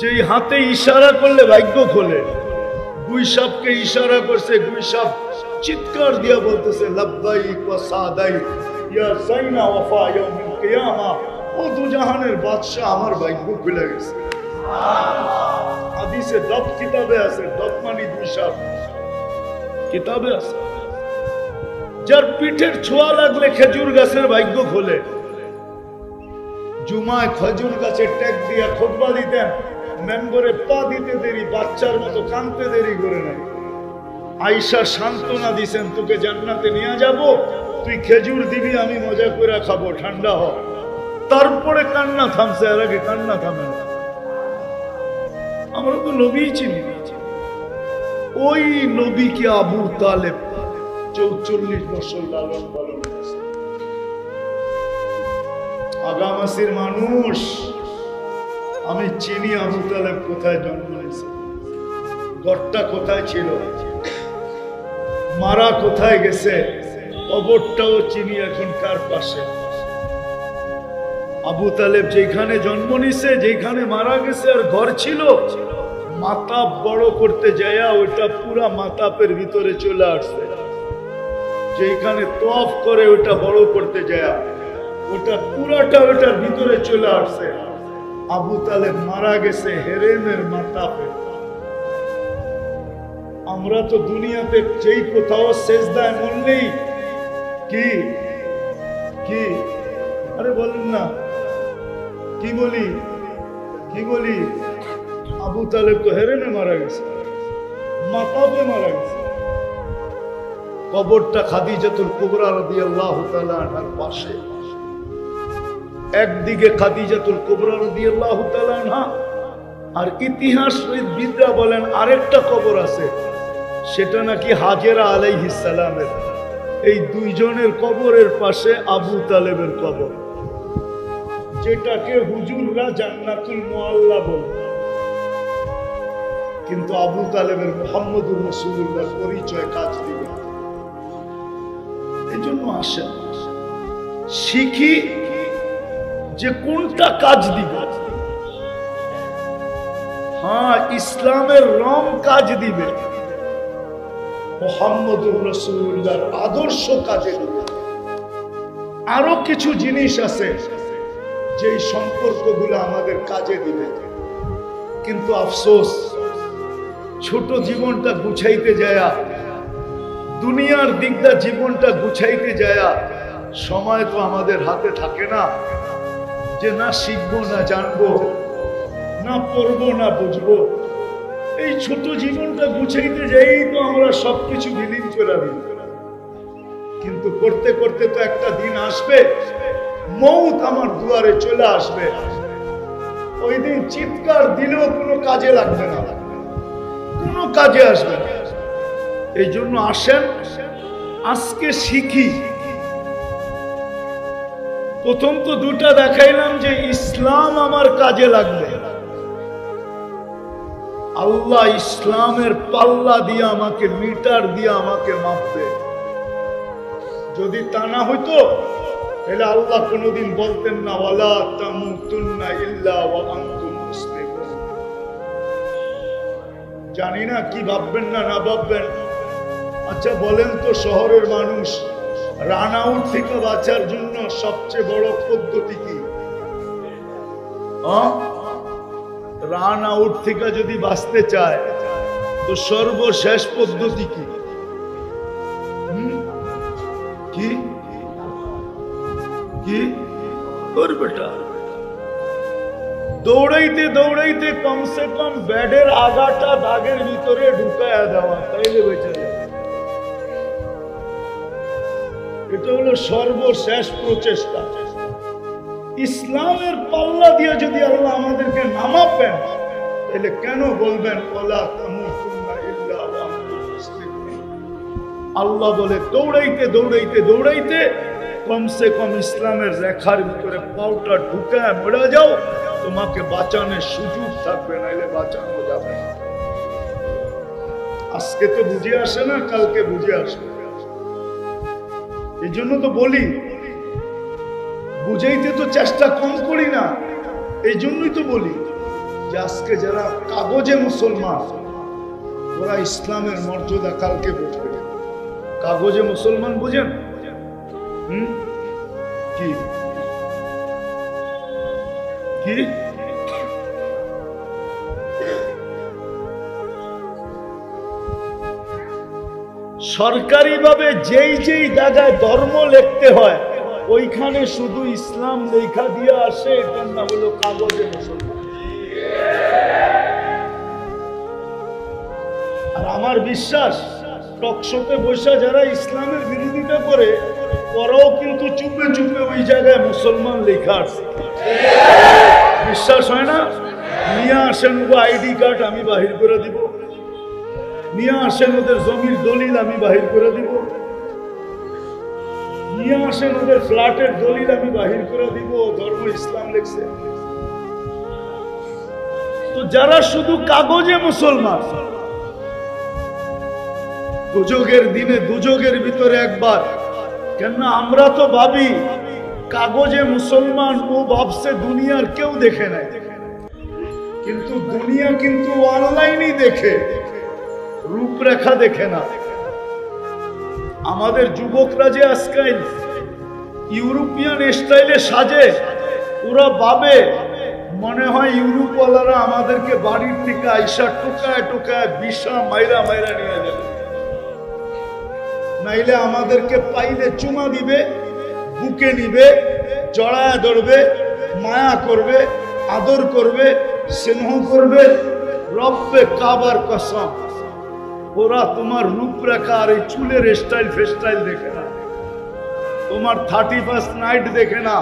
যে হাতে ইশারা করলে ভাগ্য খোলে। গুইসাবকে ইশারা করছে, গুইসাব চিৎকার দিয়া বলতেছে লাব্বাইক ওয়া সাদাইক ইয়া যাইনা ওয়াফা ইয়াউমিল কিয়ামা। ও দুজাহানের বাদশা, আমার ভাগ্য খুলে গেছে। হাদিসে দব কিতাবে আছে, দব মানে গুইসাব কিতাবে আছে। যার পিঠের ছোঁয়া লাগলে খেজুর গাছের ভাগ্য খোলে। জুমায় খেজুর গাছের ট্যাগ দিয়া খুতবা দিতেন, মেম্বরে পা দিতে দেরি, বাচ্চার মতো কাঁদতে দেরি করে নাই। আয়েশা সান্ত্বনা দিছেন, তোকে জান্নাতে নিয়ে যাব, তুই খেজুর দিবি, আমি মজা করে খাবো, ঠান্ডা হ। তারপরে কান্না থামছে, আর আগে কান্না থামে না। আমরা তো নবী চিনি। ওই নবীকে আবু তালেব 44 বছর লালন পালন করেছে। আগামাসির মানুষ, আমি চিনি আবু তালেব কোথায় জন্ম নিয়েছে, ঘরটা কোথায় ছিল, মারা কোথায় গেছে, কবরটাও চিনি এখন কার পাশে। আবু তালেব যেখানে জন্ম নিছে, যেখানে মারা গেছে, আর ঘর ছিল, মাতাব বড় করতে যায়া ওইটা পুরা মাতাপের ভিতরে চলে আসছে। যেখানে তওয়াফ করে ওইটা বড় করতে যায়া ওটা পুরাটা ওটার ভিতরে চলে আসছে। আবু তালেব মারা গেছে হেরেমের মাতাপে। আমরা তো দুনিয়াতে যেই কোথাও সেজদায় মন নেই, কি কি আরে বলুন না, কি বলি কি বলি, আবু তালেব তো হেরেমে মারা গেছে, মাতাপে মারা গেছে। কবরটা খাদিজাতুল কুবরা রাদিয়াল্লাহু তাআলা আনহার পাশে। একদিকে খাদিজাতুল কুবরা রাদিয়াল্লাহু তাআলা আনহা, আর ইতিহাসবিদরা বলেন আরেকটা কবর আছে, সেটা নাকি হাজেরা আলাইহিস সালামের। এই দুইজনের কবরের পাশে আবু তালেবের কবর, যেটাকে হুজুররা জান্নাতুল মুআল্লা বলে। কিন্তু আবু তালেবের মুহাম্মদুর রাসূলুল্লাহ পরিচয় কাজ দিবে। এই জন্য আসে শিখি যে কোনটা কাজ দিবে। হ্যাঁ, ইসলামের রং কাজ দিবে, মুহাম্মদুর রাসূলুল্লাহর আদর্শ কাজে দিবে। আরো কিছু জিনিস আছে যেই সম্পর্কগুলো আমাদের কাজে দিবে। কিন্তু আফসোস, ছোট জীবনটা গুছাইতে যায়া, দুনিয়ার দিকটা জীবনটা গুছাইতে যায়া সময় তো আমাদের হাতে থাকে না, যে না শিখবো, না জানবো, না পড়বো, না বুঝবো। এই ছোট জীবনটা গুছাইতে যাই তো আমরা সবকিছু বিলীন করে দিই। কিন্তু করতে করতে তো একটা দিন আসবে, মৌত আমার দুয়ারে চলে আসবে। ওই দিন চিৎকার দিলেও কোনো কাজে লাগবে না, কোনো কাজে আসবে না। এই জন্য আসেন আজকে শিখি। প্রথম তো দুটা দেখাইলাম যে ইসলাম আমার কাজে লাগবে। আল্লাহ ইসলামের পাল্লা দিয়ে আমাকে, মিটার দিয়ে আমাকে মাপবে। যদি তা না হইতো তাহলে আল্লাহ কোনদিন বলতেন না ওয়ালা তামুতুন্না ইল্লা ওয়া আনতুম মুসলিমুন। জানি না কি ভাববেন না না ভাববেন। আচ্ছা বলেন তো, শহরের মানুষ রান আউট থেকে বাঁচার জন্য সবচেয়ে বড় পদ্ধতি কি? রান আউট থেকে যদি বাঁচতে চায় তো সর্বশেষ পদ্ধতি কি? কি কি করবেটা? দৌড়াইতে দৌড়াইতে কমসে কম ব্যাডের আগাটা দাগের ভিতরে ঢুকায়া দেওয়া, তাইলে বেঁচে যাবে। এটা হলো সর্বশেষ প্রচেষ্টা। ইসলামের পাল্লা দিয়ে যদি আল্লাহ আমাদেরকে নামাবেন, তাহলে কেন বলবেন ওয়ালা তামুতুন্না ইল্লা ওয়া আনতুম মুসলিমুন? আল্লাহ বলে দৌড়াইতে দৌড়াইতে দৌড়াইতে কমসে কম ইসলামের রেখার ভিতরে পাউটা ঢুকায় মরে যাও, তোমাকে বাঁচানোর সুযোগ থাকবে, নাইলে বাঁচানো যাবে না। আজকে তো বুঝে আসে না, কালকে বুঝে আসবে। এই জন্য তো বলি, বুঝাইতে তো চেষ্টা কম করি না। এই জন্যই তো বলি যে আজকে যারা কাগজে মুসলমান ওরা ইসলামের মর্যাদা কালকে বুঝবে। কাগজে মুসলমান বুঝেন? কি কি সরকারিভাবে যেই যেই জায়গায় ধর্ম লিখতে হয় ওইখানে শুধু ইসলাম লেখা দিয়ে আসে, এটার নাম হলো কাগজে মুসলমান। আর আমার বিশ্বাস টকশোতে বসে যারা ইসলামের বিরোধিতা করে ওরাও কিন্তু চুপে চুপে ওই জায়গায় মুসলমান লেখা আছে। বিশ্বাস হয় না? নিয়ে আসেন ও আইডি কার্ড, আমি বাহির করে দিব। নিয়ে আসেন ওদের জমির দলিল, আমি বাহির করে দিব। নিয়ে আসেন ওদের ফ্ল্যাটের দলিল, আমি বাহির করে দিব। ধর্ম ইসলাম লেখছে। তো যারা শুধু কাগজে মুসলমান, দুযোগের দিনে দুযোগের ভিতরে একবার, কেন আমরা তো ভাবি কাগজে মুসলমান, ও ভাবছে দুনিয়ার কেউ দেখে নাই, কিন্তু দুনিয়া কিন্তু অনলাইনই দেখে, রূপরেখা দেখে না। আমাদের যুবকরা যে আজকাল ইউরোপিয়ান স্টাইলে সাজে, ওরা ভাবে মনে হয় ইউরোপওয়ালারা আমাদেরকে বাড়ির থেকে আইসা টোকায় টোকায় বিষা মাইরা মাইরা নিয়ে যাবে, নাইলে আমাদেরকে পাইলে চুমা দিবে, বুকে নিবে, জড়ায় ধরবে, মায়া করবে, আদর করবে, স্নেহ করবে। রব্বে কাবার কসম, ওরা তোমার রূপরেখা আর এই চুলের স্টাইল ফেস্টাইল দেখে না, তোমার 31st নাইট দেখে না,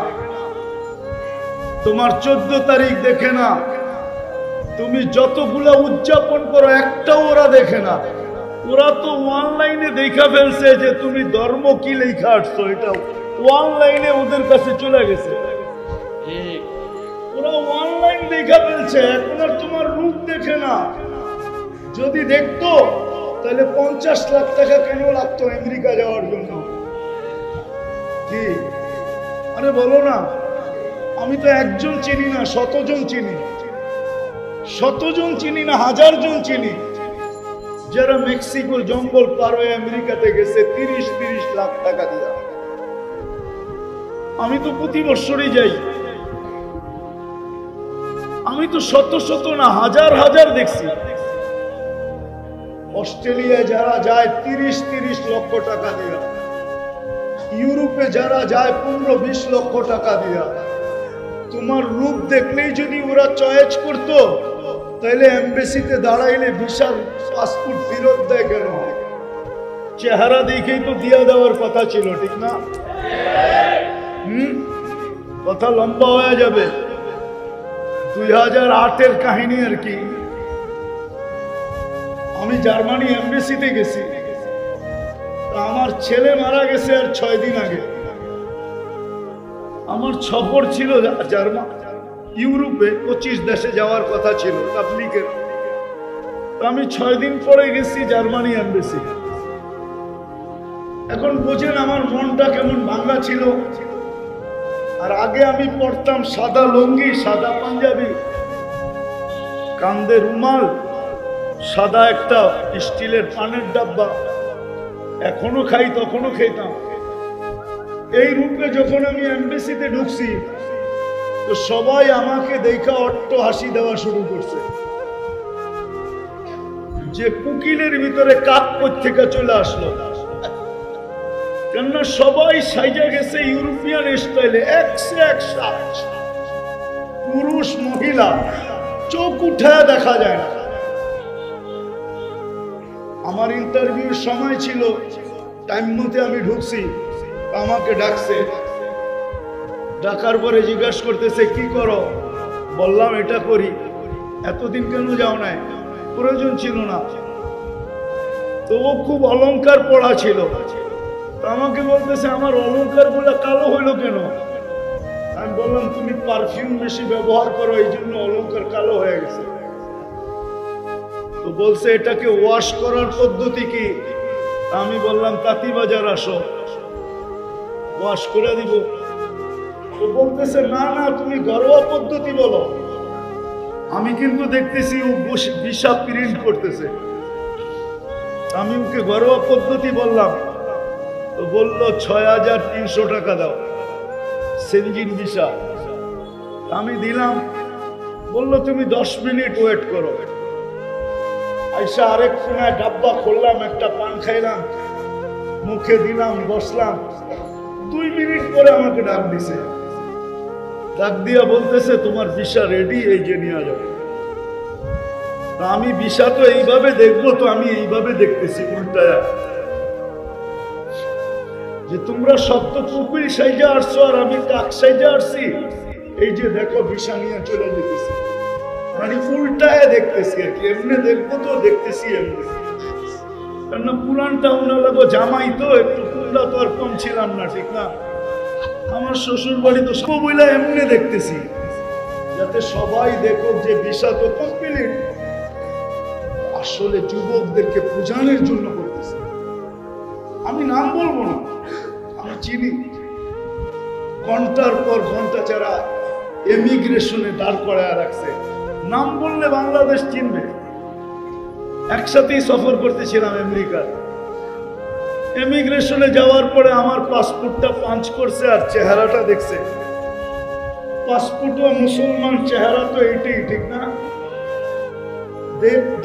তোমার 14 তারিখ দেখে না, তুমি যতগুলা উদযাপন করো একটাও ওরা দেখে না। ওরা তো অনলাইনে দেখা ফেলছে যে তুমি ধর্ম কি লেখা আসছো, এটা অনলাইনে ওদের কাছে চলে গেছে। ওরা অনলাইন দেখা ফেলছে, এখন আর তোমার রূপ দেখে না। যদি দেখতো তাহলে 50 লাখ টাকা কেন লাগতো আমেরিকা যাওয়ার জন্য? কি আরে বলো না, আমি তো একজন চিনি না, 100 জন চিনি, 100 জন চিনি না, 1000 জন চিনি যারা মেক্সিকোর জঙ্গল পার হয়ে আমেরিকাতে গেছে 30-30 লাখ টাকা দিয়া। আমি তো প্রতি বছরই যাই, আমি তো শত শত না হাজার হাজার দেখছি। অস্ট্রেলিয়ায় যারা যায় 30-30 লক্ষ টাকা দিয়া, ইউরোপে যারা যায় 15-20 লক্ষ টাকা দিয়া। তোমার রূপ দেখলেই যদি ওরা চয়েস করতো তাহলে এমবেসিতে দাঁড়াইলে ভিসার পাসপোর্ট ফেরত দেয় কেন? চেহারা দেখেই তো দিয়া দেওয়ার কথা ছিল, ঠিক না? কথা লম্বা হয়ে যাবে। 2008-এর কাহিনী আর কি। আমি জার্মানি এমবেসিতে গেছি, আমার ছেলে মারা গেছে আর 6 দিন আগে। আমার সফর ছিল ইউরোপে, 25 দেশে যাওয়ার কথা ছিল তাবলীগের। আমি 6 দিন পরে গেছি জার্মানি এমবেসি। এখন বোঝেন আমার মনটা কেমন ভাঙা ছিল। আর আগে আমি পড়তাম সাদা লুঙ্গি, সাদা পাঞ্জাবি, কান্দে রুমাল, সাদা একটা স্টিলের পানের ডাব্বা, এখনো খাই, তখনও খেতাম। এই রূপে যখন আমি এমবেসিতে ঢুকছি তো সবাই আমাকে দেখা অট্ট হাসি দেওয়া শুরু করছে, যে কুকিলের ভিতরে কাক থেকে চলে আসলো। কেননা সবাই সাইজা গেছে ইউরোপিয়ান স্টাইলে, পুরুষ মহিলা চোখ উঠায় দেখা যায় না। আমার ইন্টারভিউর সময় ছিল, টাইম মতে আমি ঢুকছি, আমাকে ডাকছে। ডাকার পরে জিজ্ঞাসা করতেছে কি করো? বললাম এটা করি। এতদিন কেন যাও নাই? প্রয়োজন ছিল না। তো ও খুব অলংকার পড়া ছিল, তো আমাকে বলতেছে আমার অলংকার গুলা কালো হইলো কেন? আমি বললাম তুমি পারফিউম বেশি ব্যবহার করো, এই জন্য অলংকার কালো হয়ে গেছে। তো বলছে এটাকে ওয়াশ করার পদ্ধতি কি? আমি বললাম তাঁতিবাজার আসো, ওয়াশ করে দিব। তো বলতেছে না না, তুমি ঘরোয়া পদ্ধতি বলো। আমি কিন্তু দেখতেছি ও ভিসা প্রিন্ট করতেছে। আমি ওকে ঘরোয়া পদ্ধতি বললাম, তো বললো ৬,৩০০ টাকা দাও সেনজিন ভিসা। আমি দিলাম, বললো তুমি 10 মিনিট ওয়েট করো। আইসা আরেক কোনায় ডাব্বা খুললাম, একটা পান খাইলাম, মুখে দিলাম, বসলাম। 2 মিনিট পরে আমাকে ডাক দিছে, ডাক দিয়া বলতেছে তোমার ভিসা রেডি, এই যে নিয়ে যাবে। আমি ভিসা তো এইভাবে দেখবো, তো আমি এইভাবে দেখতেছি উল্টায়া, যে তোমরা সব তো কুকুর সাইজে আসছো আর আমি কাক সাইজে আসছি। এই যে দেখো ভিসা নিয়ে চলে যেতেছি, মানে উল্টায় দেখতেছি আর কি। এমনি দেখবো তো দেখতেছি এমনি, কেননা পুরানটা উনা লাগো জামাই তো একটু পুরা তো আর কম ছিলাম না, ঠিক না? আমার শ্বশুর বাড়ি তো সব বইলা এমনি দেখতেছি, যাতে সবাই দেখো যে ভিসা তো কমপ্লিট। আসলে যুবকদেরকে পূজানের জন্য করতেছে। আমি নাম বলবো না, আমি চিনি। ঘন্টার পর ঘন্টা যারা এমিগ্রেশনে দাঁড় করায় রাখছে, নাম বললে বাংলাদেশ চিনবে। একসাথেই সফর করতেছিলাম আমেরিকা। এমিগ্রেশনে যাওয়ার পরে আমার পাসপোর্টটা পাঞ্চ করছে আর চেহারাটা দেখছে। পাসপোর্টও মুসলমান, চেহারা তো এইটাই, ঠিক না?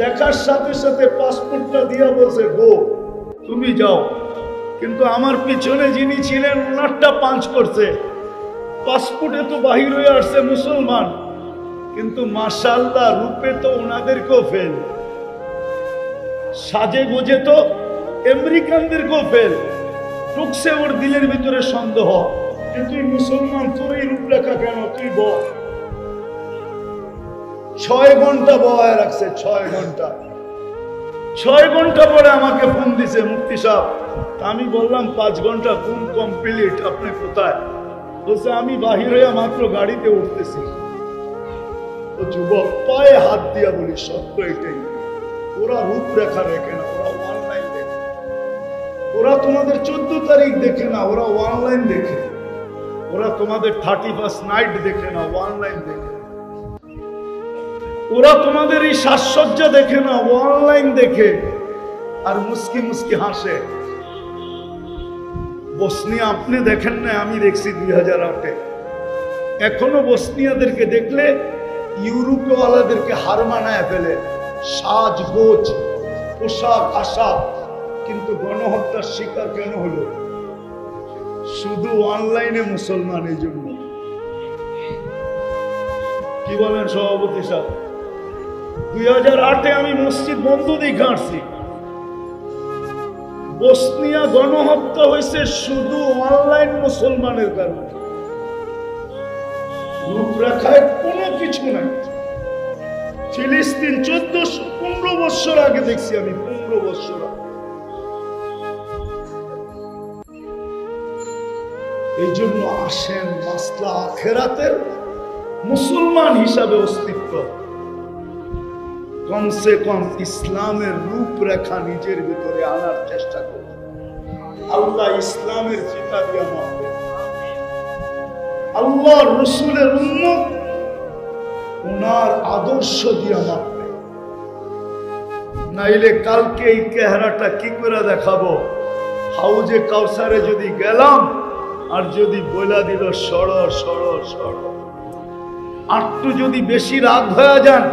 দেখার সাথে সাথে পাসপোর্টটা দিয়া বলছে গো তুমি যাও। কিন্তু আমার পিছনে যিনি ছিলেন ওনারটা পাঞ্চ করছে, পাসপোর্টে তো বাহির হয়ে আসছে মুসলমান, কিন্তু মাশাআল্লাহ রূপে তো ওনাদেরকেও ফেল, সাজে গোজে তো আমেরিকানদেরকেও ফেল। ঢুকছে ওর দিলের ভিতরে সন্দেহ, যে তুই মুসলমান, তোর এই রূপরেখা কেন, তুই বল। 6 ঘন্টা বহায় রাখছে, 6 ঘন্টা। 6 ঘন্টা পরে আমাকে ফোন দিছে মুফতি সাহেব। আমি বললাম 5 ঘন্টা ঘুম কমপ্লিট, আপনি কোথায়? বলছে আমি বাহির হইয়া মাত্র গাড়িতে উঠতেছি। তো যুবক পায়ে হাত দিয়া বলি সত্য এটাই, ওরা রূপরেখা দেখে না, ওরা অনলাইন দেখে। ওরা তোমাদের 14 তারিখ দেখে না, ওরা অনলাইন দেখে। ওরা তোমাদের 31st নাইট দেখে না, অনলাইন দেখে। ওরা তোমাদের এই সাজসজ্জা দেখে না, অনলাইন দেখে। আর মুস্কি মুস্কি হাসে। বসনিয়া আপনি দেখেন না, আমি দেখছি 2008-এ। এখনো বসনিয়াদেরকে দেখলে ইউরোপওয়ালাদেরকে হার মানায় ফেলে, সাজগোজ, পোশাক আশাক। কিন্তু গণহত্যার শিকার কেন হলো? শুধু অনলাইনে মুসলমান। এই জন্য কি বলেন সভাপতি সাহেব? 2008-এ আমি মসজিদ বন্ধ দেখে আসছি। বসনিয়া গণহত্যা হয়েছে শুধু অনলাইন মুসলমানের কারণে। রূপরেখায় কোনো কিছু নাই। ফিলিস্তিন 15 বছর আগে দেখছি আমি, 15 বছর আগে। এই জন্য আসেন মাসলা আখিরাতের মুসলমান হিসাবে অস্তিত্ব, কমসে কম ইসলামের রূপরেখা নিজের ভিতরে আনার চেষ্টা করুন। আল্লাহ ইসলামের চিতা দিয়ে মানবে, আল্লাহ রসুলের উম্মত ওনার আদর্শ দিয়ে মানবে। নাইলে কালকে এই চেহারাটা কি করে দেখাবো? হাউজে কাউসারে যদি গেলাম আর যদি বইলা দিল সর সর সর, আটটু যদি বেশি রাগ হয়ে যান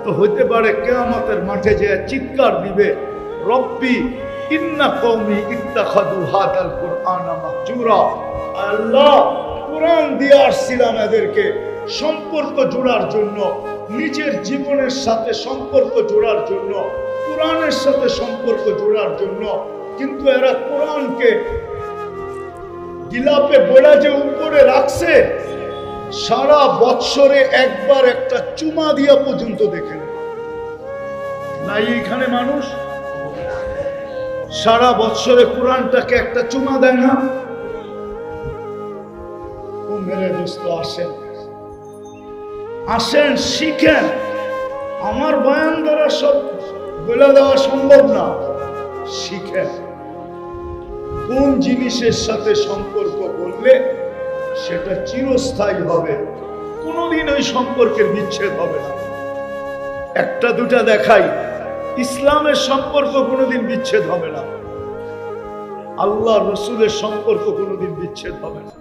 তো হইতে পারে কিয়ামতের মাঠে যে চিৎকার দিবে, রব্বি ইন্না কওমি ইত্তাখাযু হাদাল কুরআনা মাহজুরা। আল্লাহ, কোরআন দিয়ে আসছিলাম এদেরকে সম্পর্ক জোড়ার জন্য, নিজের জীবনের সাথে সম্পর্ক জোড়ার জন্য, কোরআনের সাথে সম্পর্ক জোড়ার জন্য। কিন্তু এরা কোরআনকে গিলাপে বড়া যে উপরে রাখছে, সারা বৎসরে একবার একটা চুমা দিয়া পর্যন্ত দেখে নাই। এখানে মানুষ সারা বৎসরে কোরআনটাকে একটা চুমা দেয় না। ও মেরে দোস্ত, আসেন আসেন, শিখেন। আমার বয়ান দ্বারা সব বলে দেওয়া সম্ভব না। শিখেন কোন জিনিসের সাথে সম্পর্ক করলে সেটা চিরস্থায়ী হবে, কোনোদিন ওই সম্পর্কের বিচ্ছেদ হবে না। একটা দুটা দেখাই। ইসলামের সম্পর্ক কোনোদিন বিচ্ছেদ হবে না, আল্লাহ রসুলের সম্পর্ক কোনোদিন বিচ্ছেদ হবে না,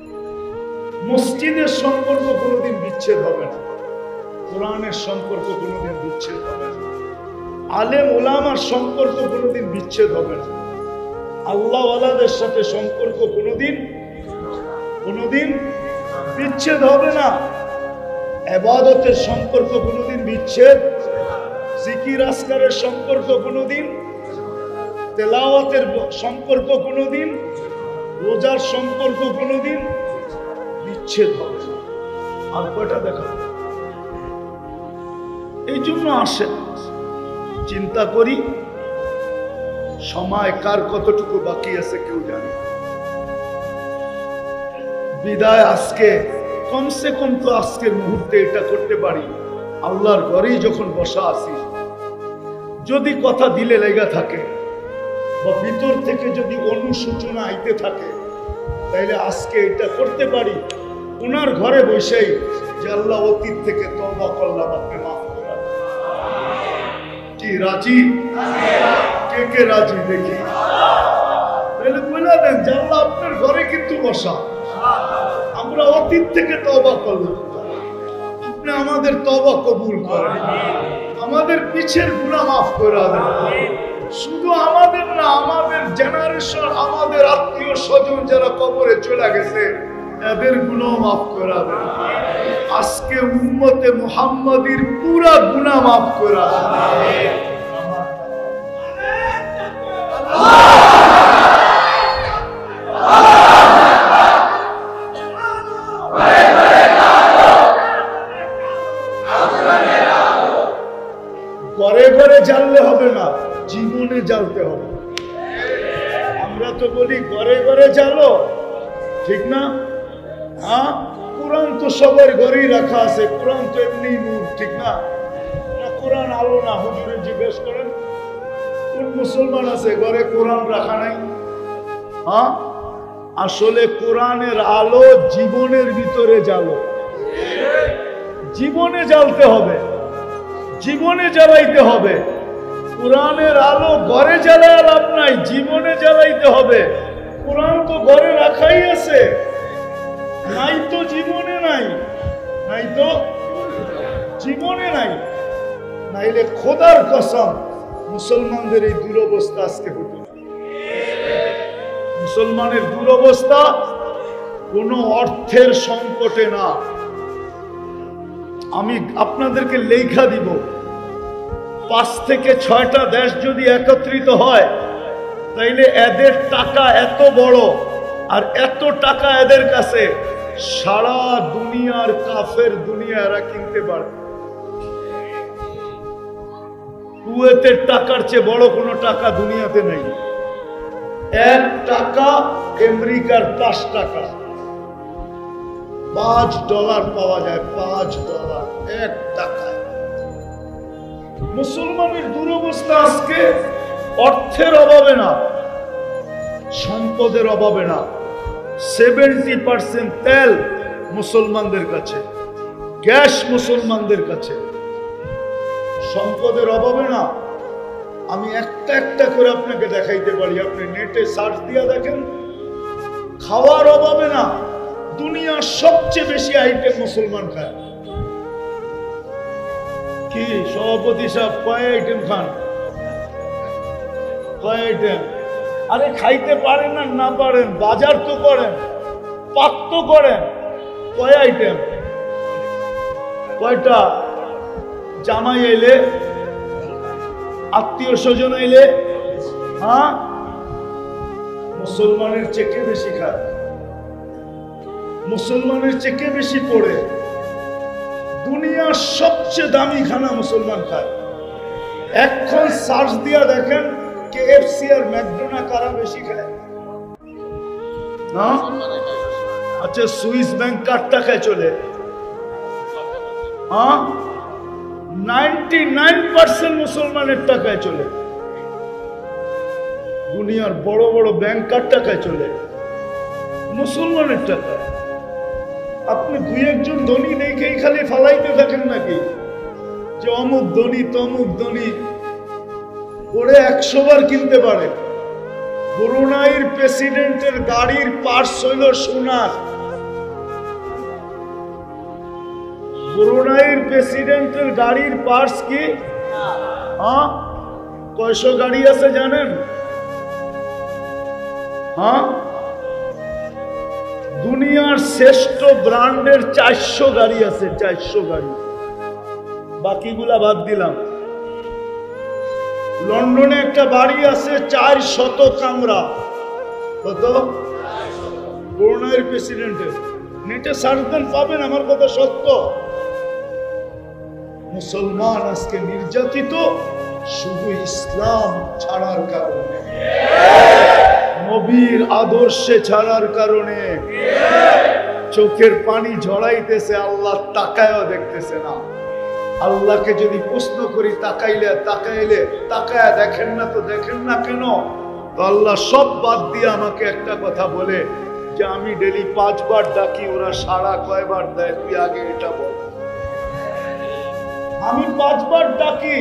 মসজিদের সম্পর্ক কোনোদিন বিচ্ছেদ হবে না, কোরআনের সম্পর্ক কোনোদিন বিচ্ছেদ হবে না, আলেম ওলামার সম্পর্ক কোনোদিন বিচ্ছেদ হবে না, আল্লাহ ওয়ালাদের সাথে সম্পর্ক কোনোদিন বিচ্ছেদ হবে না, ইবাদতের সম্পর্ক কোনোদিন বিচ্ছেদ, জিকির আজকারের সম্পর্ক কোনোদিন, তেলাওয়াতের সম্পর্ক কোনোদিন, রোজার সম্পর্ক কোনোদিন বিচ্ছেদ হবে না। আর কয়টা দেখা, এই জন্য আসে চিন্তা করি সময় কার কতটুকু বাকি আছে কেউ জানে। বিদায় আজকে কমসে কম তো আজকের মুহূর্তে এটা করতে পারি, আল্লাহর ঘরেই যখন বসা আছি, যদি কথা দিলে লেগা থাকে বা ভিতর থেকে যদি অনুশোচনা আইতে থাকে, তাইলে আজকে এটা করতে পারি ওনার ঘরে বসেই যে আল্লাহ অতীত থেকে তওবা করলাম, আপনি মাফ করেন। কি রাজি? কে কে রাজি দেখি? তাহলে বলে দেন যে আল্লাহ আপনার ঘরে কিন্তু বসা, আমরা অতীত থেকে তওবা করলাম, আপনি আমাদের তওবা কবুল করেন, আমাদের পিছের গুনাহ মাফ করে দেন। শুধু আমাদের না, আমাদের জেনারেশন, আমাদের আত্মীয় স্বজন যারা কবরে চলে গেছে এদের গুনাহ মাফ করে দেন। আজকে উম্মতে মুহাম্মাদির পুরা গুনাহ মাফ করে দেন। ঘরে ঘরে জ্বাললে হবে না, জীবনে জ্বালতে হবে। আমরা তো বলি ঘরে ঘরে জ্বালো, ঠিক না? হ্যাঁ, কোরআন তো সবার ঘরেই রাখা আছে, কোরআন তো এমনি নূর, ঠিক না? কোরআন আলো না, হুজুরে জিজ্ঞেস করেন কোন মুসলমান আছে ঘরে কোরআন রাখা নাই? হ্যাঁ, আসলে কোরআনের আলো জীবনের ভিতরে জ্বালো, জীবনে জ্বালতে হবে, জীবনে জ্বালাইতে হবে। কোরআনের আলো ঘরে জ্বালায় লাভ নাই, জীবনে জ্বালাইতে হবে। কোরআন তো ঘরে রাখাই আছে, নাই তো জীবনে নাই, নাই তো জীবনে নাই। নাইলে খোদার কসম মুসলমানদের এই দুরবস্থা আজকে হতো না। মুসলমানের দুরবস্থা কোনো অর্থের সংকটে না। আমি আপনাদেরকে লেখা দিব, 5 থেকে 6টা দেশ যদি একত্রিত হয়, তাইলে এদের টাকা এত বড় আর এত টাকা এদের কাছে, সারা দুনিয়ার কাফের দুনিয়া এরা কিনতে পারে। কুয়েতের টাকার চেয়ে বড় কোনো টাকা দুনিয়াতে নেই। 1 টাকা আমেরিকার 5 টাকা, $5 পাওয়া যায়, $5 1 টাকায়। মুসলমানের দুরবস্থা আজকে অর্থের অভাবে না, সম্পদের অভাবে না। 70% তেল মুসলমানদের কাছে, গ্যাস মুসলমানদের কাছে, সম্পদের অভাবে না। আমি একটা একটা করে আপনাকে দেখাইতে পারি, আপনি নেটে সার্চ দিয়ে দেখেন। খাওয়ার অভাবে না, দুনিয়ার সবচেয়ে বেশি আইটেম মুসলমান খায়। কি সভাপতি সাহেব, কয় আইটেম খান? কয় আইটেম? আরে খাইতে পারেন আর না পারেন, বাজার তো করেন, পাক তো করেন। কয় আইটেম? কয়টা? জামাই এলে, আত্মীয় স্বজন এলে, হ্যাঁ, মুসলমানের চেয়ে বেশি খায়, মুসলমানের চেয়ে বেশি পড়ে। দুনিয়ার সবচেয়ে দামি খানা মুসলমান খায়। এখন সার্চ দিয়া দেখেন কেএফসি আর ম্যাকডোনাল্ড কারা বেশি খায়? না? আচ্ছা, সুইস ব্যাংক কার টাকায় চলে? হ্যাঁ, 99% মুসলমানের টাকায় চলে। দুনিয়ার বড় বড় ব্যাংক কার টাকায় চলে? মুসলমানের টাকায়। আপনি 2-1 জন ধনী দেখেই খালি ফালাইতে থাকেন নাকি? যে অমুক ধনী তমুক ধনী, ওরে 100 বার কিনতে পারে। ব্রুনাইয়ের প্রেসিডেন্টের গাড়ির পার্টস হইল সোনার। ব্রুনাইয়ের প্রেসিডেন্টের গাড়ির পার্টস কি? হ্যাঁ, কয়শো গাড়ি আছে জানেন? হ্যাঁ, দুনিয়ার শ্রেষ্ঠ ব্র্যান্ডের 400 গাড়ি আছে, 400 গাড়ি। বাকিগুলা বাদ দিলাম। লন্ডনে একটা বাড়ি আছে 400 কামরা। কত? ব্রুনাইয়ের প্রেসিডেন্টের। নেটে সার্চ দেন, পাবেন, আমার কথা সত্য। মুসলমান আজকে নির্যাতিত শুধু ইসলাম ছাড়ার কারণে, নবীর আদর্শে ছাড়ার কারণে। চোখের পানি ঝরাইতেছে, আল্লাহ তাকায়ও দেখতেছে না। আল্লাহকে যদি প্রশ্ন করি তাকাইলে তাকায় দেখেন না, তো দেখেন না কেন? তো আল্লাহ সব বাদ দিয়ে আমাকে একটা কথা বলে যে আমি ডেলি 5 বার ডাকি, ওরা সাড়া কয়বার দেয় তুই আগে এটা বল। আমি 5 বার ডাকি,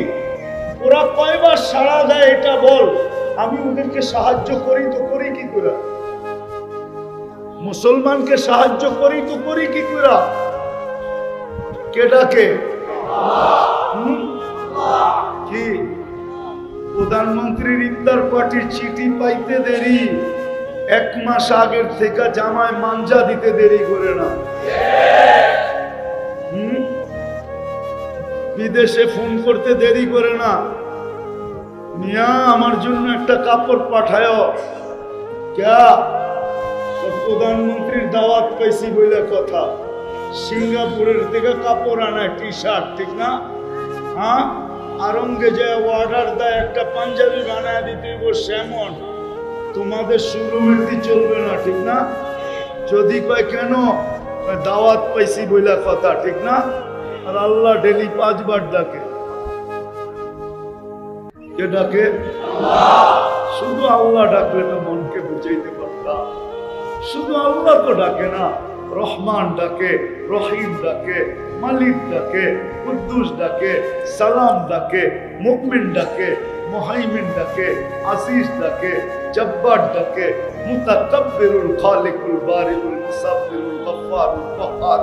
ওরা কয়বার সাড়া দেয় এটা বল। আমি ওদেরকে সাহায্য করি তো করি কি করে? মুসলমানকে সাহায্য করি তো করি কি করে? কে ডাকে? কি? প্রধানমন্ত্রীর ইফতার পার্টির চিঠি পাইতে দেরি, 1 মাস আগের থেকে জামায় মাঞ্জা দিতে দেরি করে না। বিদেশে ফোন করতে দেরি করে না। মিয়া আমার জন্য একটা কাপড় পাঠায়। ক্যা? প্রধানমন্ত্রীর দাওয়াত পাইছি বলে কথা। সিঙ্গাপুরের থেকে কাপড় আনায়, টি শার্ট, ঠিক না? হ্যাঁ, আরঙ্গে যায় অর্ডার দেয় একটা পাঞ্জাবি বানায় দিতে, সেমন। তোমাদের শুরুমেতি চলবে না, ঠিক না? যদি কয় কেন, দাওয়াত পাইছি বলে কথা, ঠিক না? আর আল্লাহ ডেলি 5 বার ডাকে। কে ডাকে? শুধু আল্লাহ ডাকলে তো মনকে বুঝাইতে পারতাম। শুধু আল্লাহ তো ডাকে না, রহমান ডাকে, রহিম ডাকে, মালিক ডাকে, কুদ্দুস ডাকে, সালাম ডাকে, মুমিন ডাকে, মুহাইমিন ডাকে, আজিজ ডাকে, জব্বার ডাকে, মুতাকাব্বিরুল খালিকুল বারিকুল মুসাব্বিরুল গফফারুল ফাক্কার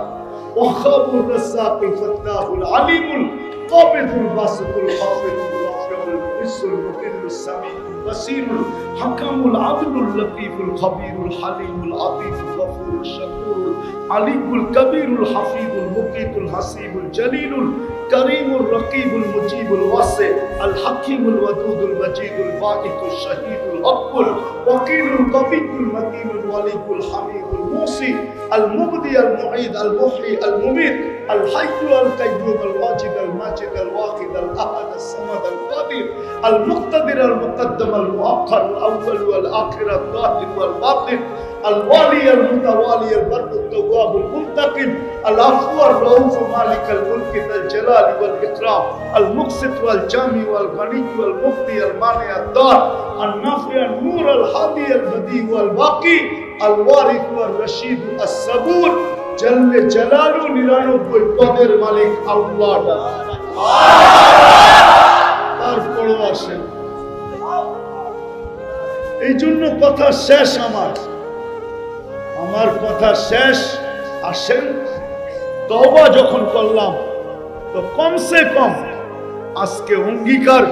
ওয়াহাবুর রাসাকুল ফাত্তাহুল আলিমুল কাবিদুল বাসিতুল খাফিদুল রাফিউল ইসুল মুকিল্লুস সামিউল বাসিরুল হাকামুল আদলুল লতীফুল খবীরুল হালিমুল আযীমুল গফুরুল শাকুরুল আলিকুল কবীরুল হাফিজুল মুকিতুল হাসিবুল জলিলুল করিমুর রকিবুল মুজিবুল ওয়াসি আল হাকিমুল ওয়াদুদুল মজিদুল বাঈতুল শহীদুল হকুল ওয়াকিলুল কবিয়ুল মতিনুল ওয়ালিকুল হামিদুল মুসি আল মুবদি আল মুঈদ আল মুহয়ি আল মুমীত আল হাইয়্যু আল কাইয়্যুম আল ওয়াজিদ আল মাজিদ আল ওয়াহিদ আল আহাদ আস সামাদ আল কাদির আল মুক্তাদির আল মুকদ্দম আল মুআক্খার আল আউয়াল ওয়াল আখির আল যাহির ওয়াল বাতিন الوالي المتوالي البر التواب المنتقم العفو الرؤوف مالك الملك ذا الجلال والإكرام المقسط والجامع والغني والمغني المانع الدار النافع النور الهادي البديع والباقي الوارث والرشيد الصبور جل جلاله নিরানব্বই পদের মালিক আল্লাহ। তারপরও আসেন, এই জন্য কথা শেষ। আমার কথা শেষ। আসেন, তওবা যখন করলাম তো কমসে কম আজকে অঙ্গীকার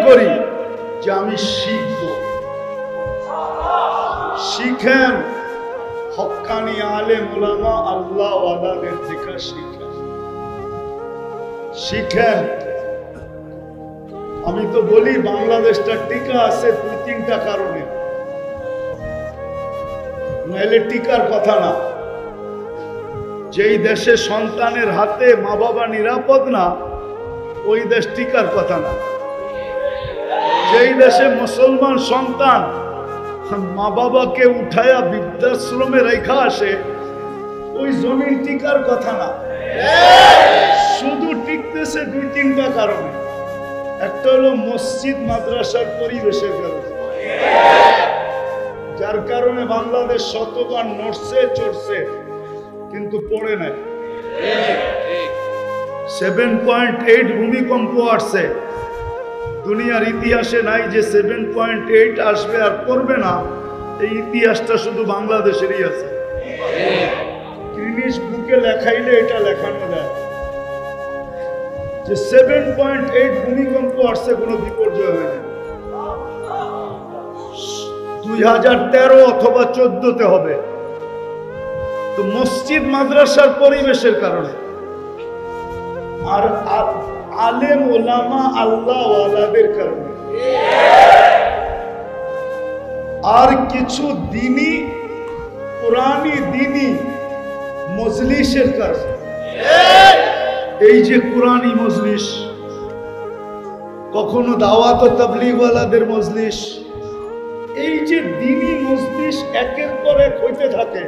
করি যে আমি শিখব। শিখেন, হক্কানি আলেম উলামা আল্লাহ ওয়ালাদের থেকে শিখেন। আমি তো বলি বাংলাদেশটা টিকা আছে 2-3টা কারণে, নাইলে টিকার কথা না। যেই দেশে সন্তানের হাতে মা বাবা নিরাপদ না, ওই দেশ টিকার কথা না। যেই দেশে মুসলমান সন্তান মা বাবাকে উঠায়া বৃদ্ধাশ্রমে রেখা আসে, ওই জমিন টিকার কথা না। শুধু টিকতেছে 2-3টা কারণে। একটা হলো মসজিদ মাদ্রাসার পরিবেশের কারণে, যার কারণে বাংলাদেশ শতবার নড়ছে চড়ছে কিন্তু পড়ে নাই। 7.8 ভূমিকম্প আসছে। দুনিয়ার ইতিহাসে নাই যে 7.8 আসবে আর করবে না। এই ইতিহাসটা শুধু বাংলাদেশেরই আছে। গিনেস বুকে লেখাইলে এটা লেখানো যায় যে 7.8 ভূমিকম্প আসছে, কোনো বিপর্যয় হয়নি। 2013 অথবা 14তে হবে। তো মসজিদ মাদ্রাসার পরিবেশের কারণে আর আলেম ওলামা আল্লাহ ওয়ালাদের কারণে আর কিছু দিনী পুরানি দিনী মজলিসের কারণে। এই যে কুরআনী মজলিস, কখনো দাওয়াত ও তাবলীগ ওয়ালাদের মজলিস, এই যে দিনী মজলিস একের পর এক হইতে থাকে,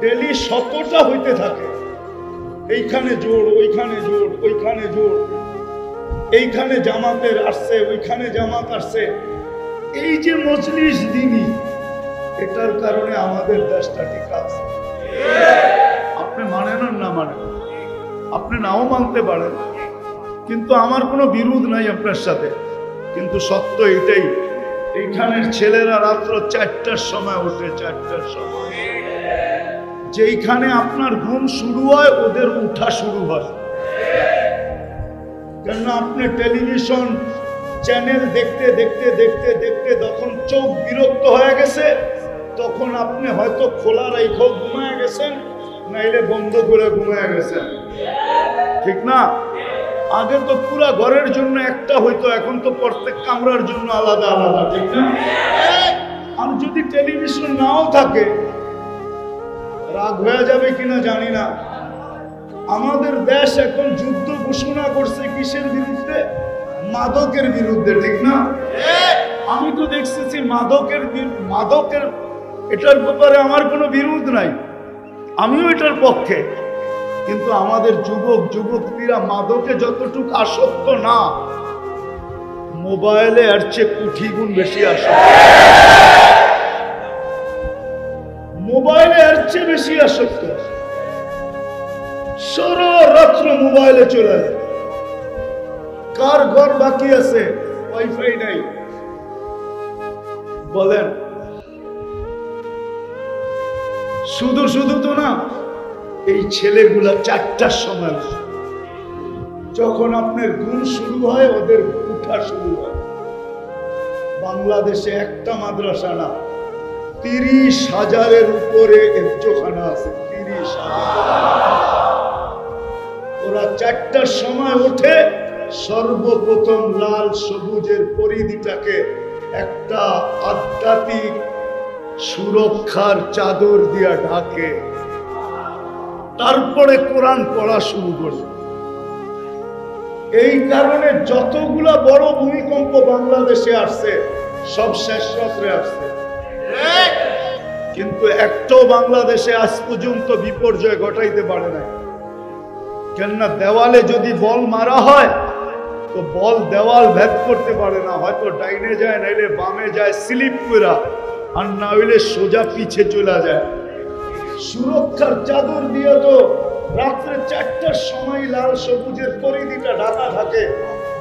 ডেলি 100টা হইতে থাকে। এইখানে জোর, ওইখানে জোর, ওইখানে জোর, এইখানে জামাতের আসছে, ওইখানে জামাত আসছে। এই যে মজলিস দিনী, এটার কারণে আমাদের দেশটা ঠিক আছে। আপনি মানেন আর না মানেন, আপনি নাও মানতে পারেন, কিন্তু আমার কোনো বিরোধ নাই আপনার সাথে। কিন্তু সত্য এটাই, এইখানের ছেলেরা রাত্র 4টার সময় ওঠে, 4টার সময়। যেইখানে আপনার ঘুম শুরু হয় ওদের উঠা শুরু হয়। কেননা আপনি টেলিভিশন চ্যানেল দেখতে দেখতে দেখতে দেখতে যখন চোখ বিরক্ত হয়ে গেছে, তখন আপনি হয়তো খোলা রাইখাও ঘুমায় গেছেন, নাইলে বন্ধ করে ঘুমায় গেছেন, ঠিক না? আগে তো পুরা ঘরের জন্য একটা হইতো, এখন তো প্রত্যেক কামরার জন্য আলাদা আলাদা, ঠিক না? আর যদি টেলিভিশন নাও থাকে, রাগ হয়ে যাবে কিনা জানি না, আমাদের দেশ এখন যুদ্ধ ঘোষণা করছে কিসের বিরুদ্ধে? মাদকের বিরুদ্ধে, ঠিক না? আমি তো দেখতেছি মাদকের এটার ব্যাপারে আমার কোনো বিরোধ নাই, আমিও এটার পক্ষে। কিন্তু আমাদের যুবক যুবতীরা মাদকে যতটুকু আসক্ত না, মোবাইলে এর চেয়ে কোটি গুণ বেশি আসক্ত। মোবাইলে এর চেয়ে বেশি আসক্ত। সারা রাত্র মোবাইলে চলে যায়। কার ঘর বাকি আছে ওয়াইফাই নাই বলেন? শুধু শুধু তো না, এই ছেলেগুলা 4টার সময়, যখন আপনার ঘুম শুরু হয় ওদের উঠা শুরু হয়। বাংলাদেশে একটা মাদ্রাসা না, 30,000-এর উপরে এফজোখানা আছে, 30,000। ওরা 4টার সময় ওঠে, সর্বপ্রথম লাল সবুজের পরিধিটাকে একটা আধ্যাত্মিক সুরক্ষার চাদর দিয়া ঢাকে, তারপরে কোরআন পড়া শুরু করে। এই কারণে যতগুলা বড় ভূমিকম্প বাংলাদেশে আসছে সব শেষ রাত্রে আসছে, কিন্তু একটাও বাংলাদেশে আজ পর্যন্ত বিপর্যয় ঘটাইতে পারে না। কেননা দেওয়ালে যদি বল মারা হয় তো বল দেওয়াল ভেদ করতে পারে না, হয়তো ডাইনে যায়, নাইলে বামে যায়, স্লিপ করা, আর না হইলে সোজা পিছে চলে যায়। সুরক্ষার চাদর দিয়ে তো রাত্রে 4টার সময় লাল সবুজের পরিধিটা ঢাকা থাকে।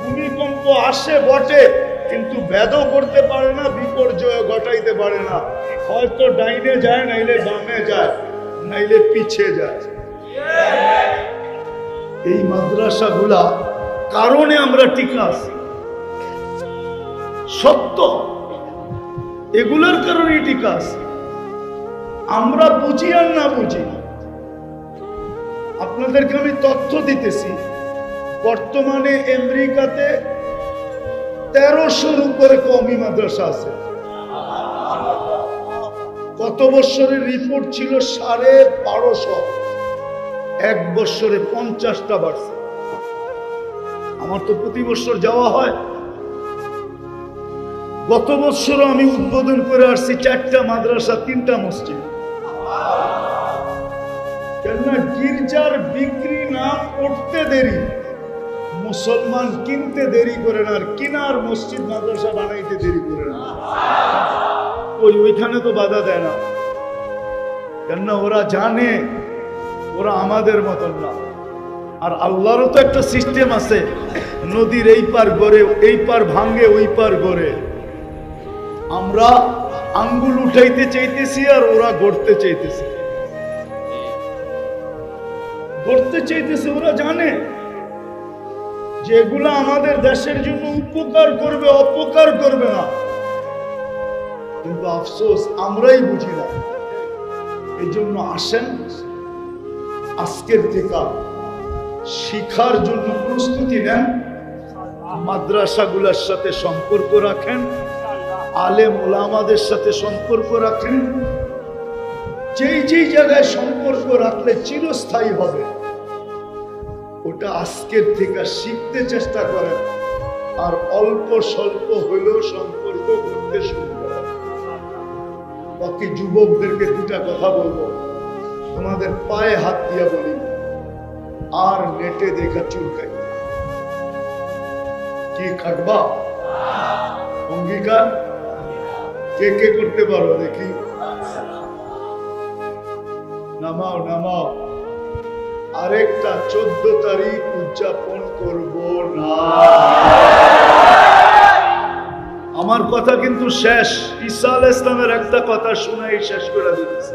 ভূমিকম্প আসে বটে, কিন্তু ভেদও করতে পারে না, বিপর্যয় ঘটাইতে পারে না। হয়তো ডাইনে যায়, নাইলে বামে যায়, নাইলে পিছে যায়। এই মাদ্রাসাগুলা কারণে আমরা টিকে আছি, সত্য, এগুলোর কারণে টিকে আছি। আমরা বুঝি আর না বুঝি, আপনাদেরকে আমি তথ্য দিতেছি। বর্তমানে আমেরিকাতে 1300-র উপরে কওমি মাদ্রাসা আছে। গত বছরের রিপোর্ট ছিল 1250, এক বছরে 50টা বাড়ছে। আমার তো প্রতি বছর যাওয়া হয়। গত বছর আমি উদ্বোধন করে আসছি 4টা মাদ্রাসা, 3টা মসজিদ। কেননা গির্জার বিক্রি না করতে দেরি, মুসলমান কিনতে দেরি করে না, আর কিনার মসজিদ মাদ্রাসা বানাইতে দেরি করে না। ওইখানে তো বাধা দেয় না, কেননা ওরা জানে ওরা আমাদের মতন না। আর আল্লাহরও তো একটা সিস্টেম আছে, নদীর এই পার গড়ে, এই পার ভাঙ্গে, ওই পার গড়ে। আমরা আঙ্গুল উঠাইতে চাইতেছি আর ওরা গড়তে চাইতেছে, গড়তে চাইতেছে। ওরা জানে যে এগুলা আমাদের দেশের জন্য উপকার করবে, অপকার করবে না, কিন্তু আফসোস আমরাই বুঝি না। এই জন্য আসেন আজকের থেকে শিক্ষার জন্য প্রস্তুতি নেন, মাদ্রাসাগুলোর সাথে সম্পর্ক রাখেন, আলেম ওলামাদের সাথে সম্পর্ক রাখেন। যেই যেই জায়গায় সম্পর্ক রাখলে চিরস্থায়ী হবে, ওটা আজকের থেকে শিখতে চেষ্টা করেন। আর অল্প স্বল্প হলেও সম্পর্ক করতে শুরু করেন। বাকি যুবকদেরকে দুটা কথা বলবো, তোমাদের পায়ে হাত দিয়া বলি, আর নেটে দেখা চুলকাই কি খাটবা? অঙ্গীকার কে কে করতে পারো দেখি? নামাও নামাও। আরেকটা 14 তারিখ উদযাপন করব না। আমার কথা কিন্তু শেষ। ঈসা আলাইহিস সালামের একটা কথা শুনাই শেষ করে দিতেছি।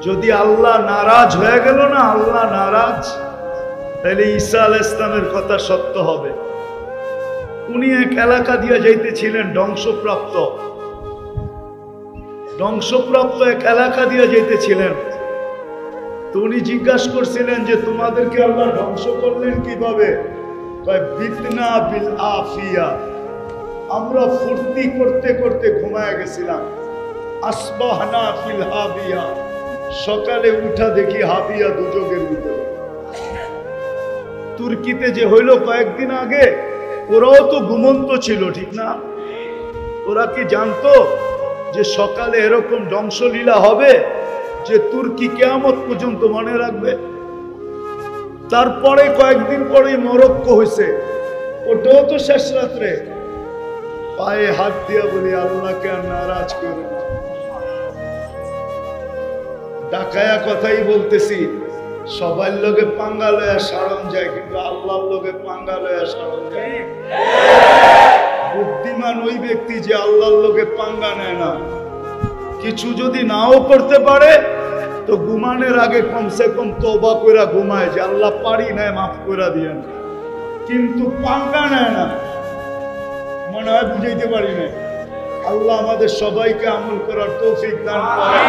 যদি আল্লাহ নারাজ হয়ে গেল না, আল্লাহ নারাজ, তাহলে ঈসা আলাইহিস সালামের কথা সত্য হবে। উনি এক এলাকা দিয়ে যাইতেছিলেন, ধ্বংসপ্রাপ্ত এক এলাকা দিয়ে যাইতেছিলেন। তো উনি জিজ্ঞাসা করছিলেন যে তোমাদেরকে আল্লাহ ধ্বংস করলেন কিভাবে? বিতনা বিল আফিয়া, আমরা ফুর্তি করতে করতে ঘুমায় গেছিলাম। আসবাহনা ফিল হাবিয়া, সকালে উঠা দেখি হাবিয়া দুজকের ভিতরে। তুর্কিতে যে হইল কয়েকদিন আগে, ওরাও তো ঘুমন্ত ছিল, ঠিক না? ওরা কি জানতো যে সকালে এরকম ধ্বংসলীলা হবে যে তুর্কি কিয়ামত পর্যন্ত মনে রাখবে? তারপরে কয়েকদিন পরেই মরক্কো হয়েছে, ওটাও তো শেষ রাত্রে। পায়ে হাত দিয়া বলি, আল্লাহকে আর নারাজ করে না। ডাকায়া কথাই বলতেছি, সবার লোকে পাঙ্গা লয়া সারণ যায়, কিন্তু আল্লাহর লোকে পাঙ্গা লয়া সারণ যায়। বুদ্ধিমান ওই ব্যক্তি যে আল্লাহর লোকে পাঙ্গা নেয় না। কিছু যদি নাও করতে পারে তো ঘুমানোর আগে কমসে কম তওবা কইরা ঘুমায় যে আল্লাহ পারি না, মাফ করে দিয়েন, কিন্তু পাঙ্গা নেয় না। মনে হয় বুঝাইতে পারি না। আল্লাহ আমাদের সবাইকে আমল করার তৌফিক দান করেন।